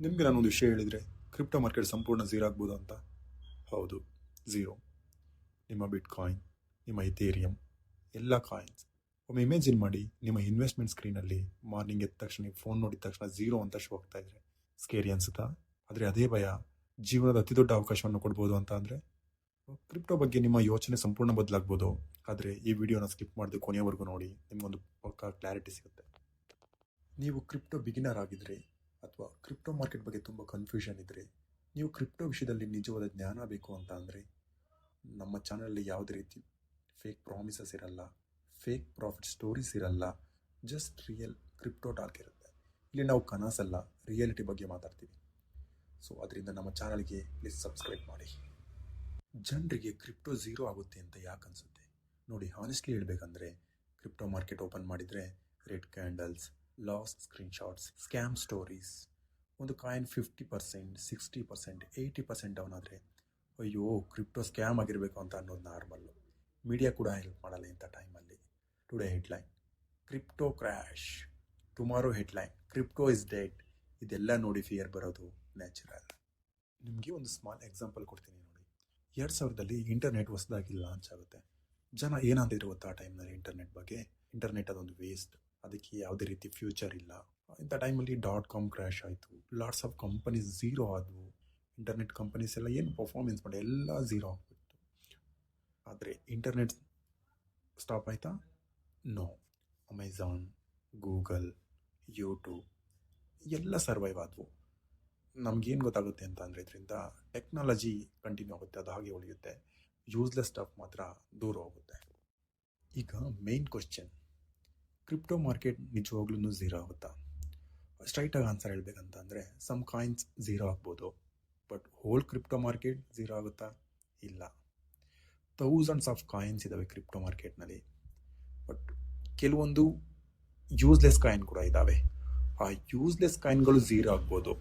ನಿಮಗೆ ನಾನೊಂದು ವಿಷಯ ಹೇಳಿದರೆ ಕ್ರಿಪ್ಟೋ ಮಾರ್ಕೆಟ್ ಸಂಪೂರ್ಣ ಝೀರೋ ಆಗ್ಬೋದು ಅಂತ. ಹೌದು, ಝೀರೋ. ನಿಮ್ಮ ಬಿಟ್ಕಾಯಿನ್, ನಿಮ್ಮ ಇಥೇರಿಯಂ, ಎಲ್ಲ ಕಾಯಿನ್ಸ್. ಒಮ್ಮೆ ಇಮೇಜಿನ್ ಮಾಡಿ, ನಿಮ್ಮ ಇನ್ವೆಸ್ಟ್ಮೆಂಟ್ ಸ್ಕ್ರೀನಲ್ಲಿ ಮಾರ್ನಿಂಗ್ ಎದ್ದ ತಕ್ಷಣ ಫೋನ್ ನೋಡಿದ ತಕ್ಷಣ ಝೀರೋ ಅಂತ ಶೋ ಆಗ್ತಾ ಇದ್ರೆ ಸ್ಕೇರಿ ಅನ್ಸುತ್ತಾ? ಆದರೆ ಅದೇ ಭಯ ಜೀವನದ ಅತಿ ದೊಡ್ಡ ಅವಕಾಶವನ್ನು ಕೊಡ್ಬೋದು ಅಂತ ಅಂದರೆ ಕ್ರಿಪ್ಟೋ ಬಗ್ಗೆ ನಿಮ್ಮ ಯೋಚನೆ ಸಂಪೂರ್ಣ ಬದಲಾಗ್ಬೋದು. ಆದರೆ ಈ ವಿಡಿಯೋನ ಸ್ಕಿಪ್ ಮಾಡಿದೆ ಕೊನೆಯವರೆಗೂ ನೋಡಿ, ನಿಮಗೊಂದು ಪಕ್ಕಾ ಕ್ಲಾರಿಟಿ ಸಿಗುತ್ತೆ. ನೀವು ಕ್ರಿಪ್ಟೋ ಬಿಗಿನರ್ ಆಗಿದ್ರೆ ಅಥವಾ ಕ್ರಿಪ್ಟೋ ಮಾರ್ಕೆಟ್ ಬಗ್ಗೆ ತುಂಬ ಕನ್ಫ್ಯೂಷನ್ ಇದ್ದರೆ, ನೀವು ಕ್ರಿಪ್ಟೋ ವಿಷಯದಲ್ಲಿ ನಿಜವಾದ ಜ್ಞಾನ ಬೇಕು ಅಂತ ಅಂದರೆ ನಮ್ಮ ಚಾನಲಲ್ಲಿ ಯಾವುದೇ ರೀತಿ ಫೇಕ್ ಪ್ರಾಮಿಸಸ್ ಇರಲ್ಲ, ಫೇಕ್ ಪ್ರಾಫಿಟ್ ಸ್ಟೋರೀಸ್ ಇರಲ್ಲ, ಜಸ್ಟ್ ರಿಯಲ್ ಕ್ರಿಪ್ಟೋ ಟಾಕ್ ಇರುತ್ತೆ. ಇಲ್ಲಿ ನಾವು ಕನಸಲ್ಲ, ರಿಯಾಲಿಟಿ ಬಗ್ಗೆ ಮಾತಾಡ್ತೀವಿ. ಸೊ ಅದರಿಂದ ನಮ್ಮ ಚಾನಲ್ಗೆ ಪ್ಲೀಸ್ ಸಬ್ಸ್ಕ್ರೈಬ್ ಮಾಡಿ. ಜನರಿಗೆ ಕ್ರಿಪ್ಟೋ ಝೀರೋ ಆಗುತ್ತೆ ಅಂತ ಯಾಕೆ ಅನಿಸುತ್ತೆ ನೋಡಿ, ಹಾನೆಸ್ಟ್ಲಿ ಹೇಳಬೇಕಂದ್ರೆ ಕ್ರಿಪ್ಟೋ ಮಾರ್ಕೆಟ್ ಓಪನ್ ಮಾಡಿದರೆ red candles, last screenshots, scam stories. ಒಂದು ಕಾಯಿನ್ 50%, 60%, 80% ಡೌನ್ ಆದರೆ ಅಯ್ಯೋ ಕ್ರಿಪ್ಟೋ ಸ್ಕ್ಯಾಮ್ ಆಗಿರಬೇಕು ಅಂತ ಅನ್ನೋದು ನಾರ್ಮಲ್ಲು. ಮೀಡಿಯಾ ಕೂಡ ಹೆಲ್ಪ್ ಮಾಡಲ್ಲ ಇಂಥ ಟೈಮಲ್ಲಿ. Today headline crypto crash, tomorrow headline crypto is dead. ಇದೆಲ್ಲ ನೋಡಿ ಫಿಯರ್ ಬರೋದು ನ್ಯಾಚುರಲ್. ನಿಮಗೆ ಒಂದು ಸ್ಮಾಲ್ ಎಕ್ಸಾಂಪಲ್ ಕೊಡ್ತೀನಿ ನೋಡಿ. 2000ರಲ್ಲಿ ಇಂಟರ್ನೆಟ್ ಹೊಸದಾಗಿ ಲಾಂಚ್ ಆಗುತ್ತೆ. ಜನ ಏನಂತಿದ್ರು ಗೊತ್ತಾ ಆ ಟೈಮ್ನಲ್ಲಿ ಇಂಟರ್ನೆಟ್ ಬಗ್ಗೆ? ಇಂಟರ್ನೆಟ್ ಅದೊಂದು ವೇಸ್ಟ್, ಅದಕ್ಕೆ ಯಾವುದೇ ರೀತಿ ಫ್ಯೂಚರ್ ಇಲ್ಲ. ಇಂಥ ಟೈಮಲ್ಲಿ .com ಕ್ರ್ಯಾಶ್ ಆಯಿತು, ಲಾಟ್ಸ್ ಆಫ್ ಕಂಪನೀಸ್ ಝೀರೋ ಆದವು. ಇಂಟರ್ನೆಟ್ ಕಂಪನೀಸ್ ಎಲ್ಲ ಏನು ಪರ್ಫಾರ್ಮೆನ್ಸ್ ಮಾಡಿ ಎಲ್ಲ ಝೀರೋ ಆಗಿಬಿಟ್ಟು. ಆದರೆ ಇಂಟರ್ನೆಟ್ ಸ್ಟಾಪ್ ಆಯಿತಾ? ನೋ. ಅಮೆಝಾನ್, ಗೂಗಲ್, ಯೂಟ್ಯೂಬ್ ಎಲ್ಲ ಸರ್ವೈವ್ ಆದವು. ನಮಗೇನು ಗೊತ್ತಾಗುತ್ತೆ ಅಂತ ಅಂದರೆ ಇದರಿಂದ ಟೆಕ್ನಾಲಜಿ ಕಂಟಿನ್ಯೂ ಆಗುತ್ತೆ, ಅದು ಹಾಗೆ ಉಳಿಯುತ್ತೆ. ಯೂಸ್ಲೆಸ್ ಸ್ಟಫ್ ಮಾತ್ರ ದೂರ ಹೋಗುತ್ತೆ. ಈಗ ಮೇನ್ ಕ್ವಶನ್, ಕ್ರಿಪ್ಟೋ ಮಾರ್ಕೆಟ್ ನಿಜವಾಗ್ಲೂ ಝೀರೋ ಆಗುತ್ತಾ? ಸ್ಟ್ರೈಟಾಗಿ ಆನ್ಸರ್ ಹೇಳಬೇಕಂತ ಅಂದರೆ ಸಮ್ ಕಾಯಿನ್ಸ್ ಝೀರೋ ಆಗ್ಬೋದು, but hole crypto market zero ಆಗುತ್ತಾ? ಇಲ್ಲ. ಥೌಸಂಡ್ಸ್ ಆಫ್ ಕಾಯಿನ್ಸ್ ಇದ್ದಾವೆ ಕ್ರಿಪ್ಟೋ ಮಾರ್ಕೆಟ್ನಲ್ಲಿ, ಬಟ್ ಕೆಲವೊಂದು ಯೂಸ್ಲೆಸ್ ಕಾಯಿನ್ ಕೂಡ ಇದ್ದಾವೆ. ಆ ಯೂಸ್ಲೆಸ್ ಕಾಯಿನ್ಗಳು ಝೀರೋ ಆಗ್ಬೋದು,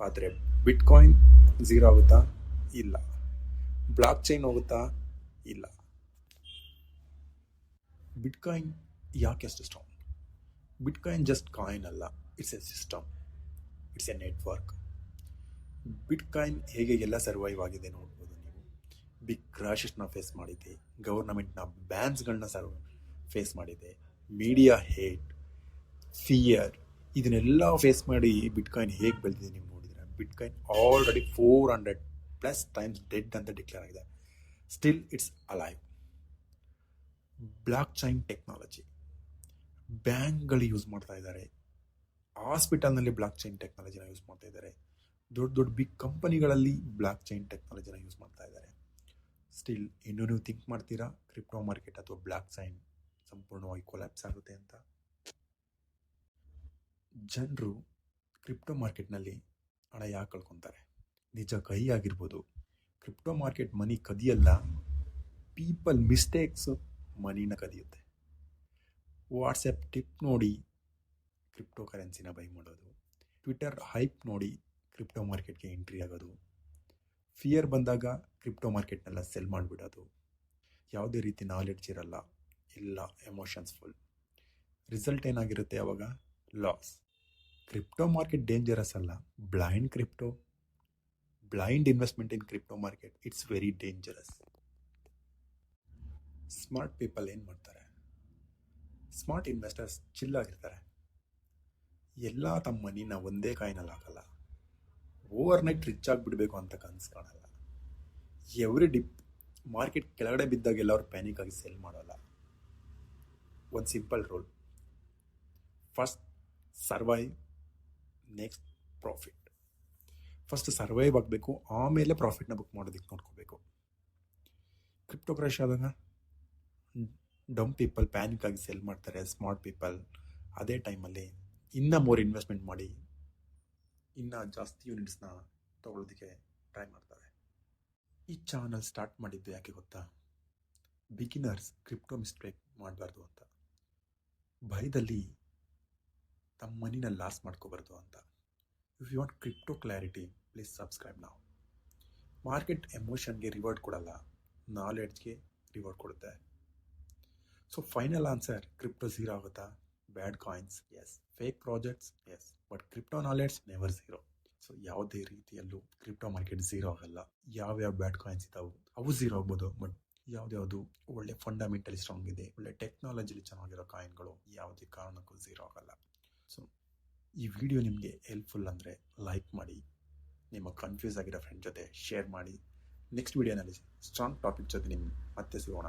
ಆದರೆ ಬಿಟ್ಕಾಯಿನ್ ಝೀರೋ ಆಗುತ್ತಾ? ಇಲ್ಲ. ಬ್ಲಾಕ್ ಚೈನ್ ಹೋಗುತ್ತಾ? ಇಲ್ಲ. ಬಿಟ್ಕಾಯಿನ್ ಯಾಕೆ ಅಷ್ಟು ಸ್ಟ್ರಾಂಗ್? ಬಿಟ್ಕಾಯಿನ್ ಜಸ್ಟ್ ಕಾಯಿನ್ ಅಲ್ಲ, it's A system, it's A network. Bitcoin ಹೇಗೆ ಎಲ್ಲ ಸರ್ವೈವ್ ಆಗಿದೆ ನೋಡ್ಬೋದು ನೀವು. ಬಿಗ್ ಕ್ರಾಶಸ್ನ ಫೇಸ್ ಮಾಡಿದೆ, ಗೌರ್ನಮೆಂಟ್ನ ಬ್ಯಾನ್ಸ್ಗಳನ್ನ ಫೇಸ್ ಮಾಡಿದೆ, ಮೀಡಿಯಾ ಹೇಟ್, ಫಿಯರ್, ಇದನ್ನೆಲ್ಲ ಫೇಸ್ ಮಾಡಿ ಬಿಟ್ಕಾಯಿನ್ ಹೇಗೆ ಬೆಳೆದಿದೆ ನೀವು ನೋಡಿದರೆ. ಬಿಟ್ಕಾಯಿನ್ ಆಲ್ರೆಡಿ 400+ ಟೈಮ್ಸ್ ಡೆಡ್ ಅಂತ ಡಿಕ್ಲೇರ್ ಆಗಿದೆ. Still it's alive. Blockchain technology, ಬ್ಯಾಂಕ್ಗಳು ಯೂಸ್ ಮಾಡ್ತಾ ಇದ್ದಾರೆ, ಹಾಸ್ಪಿಟಲ್ನಲ್ಲಿ ಬ್ಲಾಕ್ ಚೈನ್ ಟೆಕ್ನಾಲಜಿನ ಯೂಸ್ ಮಾಡ್ತಾ ಇದ್ದಾರೆ, ದೊಡ್ಡ ದೊಡ್ಡ ಬಿಗ್ ಕಂಪನಿಗಳಲ್ಲಿ ಬ್ಲಾಕ್ ಚೈನ್ ಟೆಕ್ನಾಲಜಿನ ಯೂಸ್ ಮಾಡ್ತಾ ಇದ್ದಾರೆ. ಸ್ಟಿಲ್ ಇನ್ನೂ ನೀವು ಥಿಂಕ್ ಮಾಡ್ತೀರಾ ಕ್ರಿಪ್ಟೋ ಮಾರ್ಕೆಟ್ ಅಥವಾ ಬ್ಲಾಕ್ ಚೈನ್ ಸಂಪೂರ್ಣವಾಗಿ ಕೊಲ್ಯಾಪ್ಸ್ ಆಗುತ್ತೆ ಅಂತ? ಜನರು ಕ್ರಿಪ್ಟೋ ಮಾರ್ಕೆಟ್ನಲ್ಲಿ ಹಣ ಯಾಕೆ ಕಳ್ಕೊತಾರೆ? ನಿಜ ಕೈ ಆಗಿರ್ಬೋದು. ಕ್ರಿಪ್ಟೋ ಮಾರ್ಕೆಟ್ ಮನಿ ಕದಿಯಲ್ಲ, ಪೀಪಲ್ ಮಿಸ್ಟೇಕ್ಸ್ ಮನಿನ ಕದಿಯುತ್ತೆ. ವಾಟ್ಸಪ್ ಟಿಪ್ ನೋಡಿ ಕ್ರಿಪ್ಟೋ ಕರೆನ್ಸಿನ ಬೈ ಮಾಡೋದು, ಟ್ವಿಟರ್ ಹೈಪ್ ನೋಡಿ ಕ್ರಿಪ್ಟೋ ಮಾರ್ಕೆಟ್ಗೆ ಎಂಟ್ರಿ ಆಗೋದು, ಫಿಯರ್ ಬಂದಾಗ ಕ್ರಿಪ್ಟೋ ಮಾರ್ಕೆಟ್ನೆಲ್ಲ ಸೆಲ್ ಮಾಡಿಬಿಡೋದು. ಯಾವುದೇ ರೀತಿ ನಾಲೆಡ್ಜ್ ಇರಲ್ಲ, ಇಲ್ಲ ಎಮೋಷನ್ಸ್ ಫುಲ್. ರಿಸಲ್ಟ್ ಏನಾಗಿರುತ್ತೆ ಆವಾಗ? ಲಾಸ್. ಕ್ರಿಪ್ಟೋ ಮಾರ್ಕೆಟ್ ಡೇಂಜರಸ್ ಅಲ್ಲ, blind crypto, blind investment in crypto market, it's very dangerous. Smart people ಏನು ಮಾಡ್ತಾರೆ? ಸ್ಮಾರ್ಟ್ ಇನ್ವೆಸ್ಟರ್ಸ್ ಚಿಲ್ಲಾಗಿರ್ತಾರೆ. ಎಲ್ಲ ತಮ್ಮ ಮನಿನ ಒಂದೇ ಕಾಯಿನಲ್ಲಿ ಹಾಕಲ್ಲ, ಓವರ್ನೈಟ್ ರಿಚ್ ಆಗಿಬಿಡಬೇಕು ಅಂತ ಕನಸು ಕಾಣಲ್ಲ. ಎವ್ರಿ ಡಿಪ್ ಮಾರ್ಕೆಟ್ ಕೆಳಗಡೆ ಬಿದ್ದಾಗ ಎಲ್ಲರೂ ಪ್ಯಾನಿಕ್ ಆಗಿ ಸೆಲ್ ಮಾಡೋಲ್ಲ. ಒಂದು simple rule, first survive, next profit. First survive ಆಗಬೇಕು, ಆಮೇಲೆ ಪ್ರಾಫಿಟ್ನ ಬುಕ್ ಮಾಡೋದಕ್ಕೆ ನೋಡ್ಕೋಬೇಕು. ಕ್ರಿಪ್ಟೋ ಕ್ರ್ಯಾಶ್ ಆದಾಗ ಡಮ್ ಪೀಪಲ್ ಪ್ಯಾನಿಕ್ ಆಗಿ ಸೆಲ್ ಮಾಡ್ತಾರೆ. ಸ್ಮಾರ್ಟ್ ಪೀಪಲ್ ಅದೇ ಟೈಮಲ್ಲಿ ಇನ್ನೂ ಮೋರ್ ಇನ್ವೆಸ್ಟ್ಮೆಂಟ್ ಮಾಡಿ ಇನ್ನೂ ಜಾಸ್ತಿ ಯೂನಿಟ್ಸ್ನ ತೊಗೊಳ್ಳೋದಕ್ಕೆ ಟ್ರೈ ಮಾಡ್ತಾರೆ. ಈ ಚಾನಲ್ ಸ್ಟಾರ್ಟ್ ಮಾಡಿದ್ದು ಯಾಕೆ ಗೊತ್ತಾ? ಬಿಗಿನರ್ಸ್ ಕ್ರಿಪ್ಟೋ ಮಿಸ್ಟೇಕ್ ಮಾಡಬಾರ್ದು ಅಂತ, ಭಯದಲ್ಲಿ ತಮ್ಮ ಮನಿನ ಲಾಸ್ ಮಾಡ್ಕೋಬಾರ್ದು ಅಂತ. If you want crypto clarity, please subscribe ನಾವು. ಮಾರ್ಕೆಟ್ ಎಮೋಷನ್ಗೆ ರಿವಾರ್ಡ್ ಕೊಡಲ್ಲ, ನಾಲೆಡ್ಜ್ಗೆ ರಿವಾರ್ಡ್ ಕೊಡುತ್ತೆ. So final answer, crypto zero ಆಗುತ್ತಾ? Bad coins yes, fake projects yes, but crypto knowledge never zero. So ಯಾವುದೇ ರೀತಿಯಲ್ಲೂ ಕ್ರಿಪ್ಟೋ ಮಾರ್ಕೆಟ್ ಝೀರೋ ಆಗಲ್ಲ. ಯಾವ್ಯಾವ ಬ್ಯಾಡ್ ಕಾಯಿನ್ಸ್ ಇದ್ದಾವೆ ಅವು ಝೀರೋ ಆಗ್ಬೋದು, ಬಟ್ ಯಾವ್ದ್ಯಾವುದು ಒಳ್ಳೆ ಫಂಡಮೆಂಟಲಿ ಸ್ಟ್ರಾಂಗ್ ಇದೆ, ಒಳ್ಳೆ ಟೆಕ್ನಾಲಜಿಲಿ ಚೆನ್ನಾಗಿರೋ ಕಾಯಿನ್ಗಳು ಯಾವುದೇ ಕಾರಣಕ್ಕೂ ಝೀರೋ ಆಗಲ್ಲ. ಸೊ ಈ ವಿಡಿಯೋ ನಿಮಗೆ ಹೆಲ್ಪ್ಫುಲ್ ಅಂದರೆ ಲೈಕ್ ಮಾಡಿ, ನಿಮ್ಮ ಕನ್ಫ್ಯೂಸ್ ಆಗಿರೋ ಫ್ರೆಂಡ್ ಜೊತೆ ಶೇರ್ ಮಾಡಿ. ನೆಕ್ಸ್ಟ್ ವಿಡಿಯೋನಲ್ಲಿ ಸ್ಟ್ರಾಂಗ್ ಟಾಪಿಕ್ ಜೊತೆ ನಿಮ್ಮ ಮತ್ತೆ ಸಿಗೋಣ.